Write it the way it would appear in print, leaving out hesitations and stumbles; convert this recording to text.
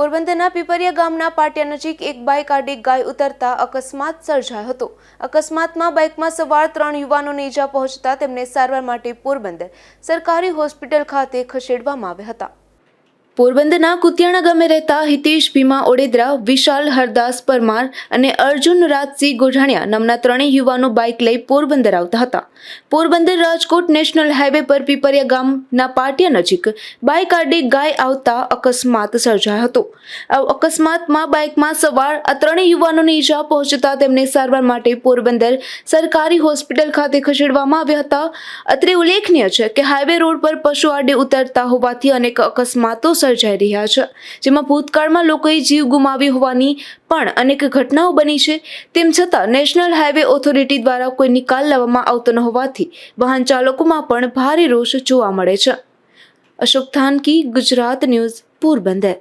પોરબંદરના પીપરિયા ગામના પાટિયા નજીક એક બાઇક આડી ગાય ઉતરતા અકસ્માત સર્જાયો હતો। અકસ્માતમાં બાઇકમાં સવાર 3 યુવાનોને ઈજા પહોંચતા તેમને સારવાર માટે પોરબંદર સરકારી હોસ્પિટલ ખાતે ખસેડવામાં આવ્યા હતા। પોરબંદરના કુતિયાણા ગામે રહેતા હિતેશ ભીમા ઓડેદરા, વિશાલ હરદાસ પરમાર અને અર્જુન રાજસિંહ ગોઢાણીયા નામના ત્રણેય યુવાનો બાઇક લઈ પોરબંદર આવતા હતા। પોરબંદર રાજકોટ નેશનલ હાઈવે પર પીપરિયા ગામના પાટિયા નજીક બાઇક આડી ગાય આવતા અકસ્માત સર્જાયો હતો। આ અકસ્માતમાં બાઇકમાં સવાર આ ત્રણેય યુવાનોને ઈજા પહોંચતા તેમને સારવાર માટે પોરબંદર સરકારી હોસ્પિટલ ખાતે ખસેડવામાં આવ્યા હતા। અત્રે ઉલ્લેખનીય છે કે હાઈવે રોડ પર પશુ આડે ઉતરતા હોવાથી અનેક અકસ્માતો સર્જાઈ રહ્યા છે, જેમાં ભૂતકાળમાં લોકોએ જીવ ગુમાવ્યો હોવાની પણ અનેક ઘટનાઓ બની છે। તેમ છતાં નેશનલ હાઈવે ઓથોરિટી દ્વારા કોઈ નિકાલ લાવવામાં આવતો ન હોવાથી વાહન ચાલકોમાં પણ ભારે રોષ જોવા મળે છે। અશોક થાનકી, ગુજરાત ન્યૂઝ, પોરબંદર।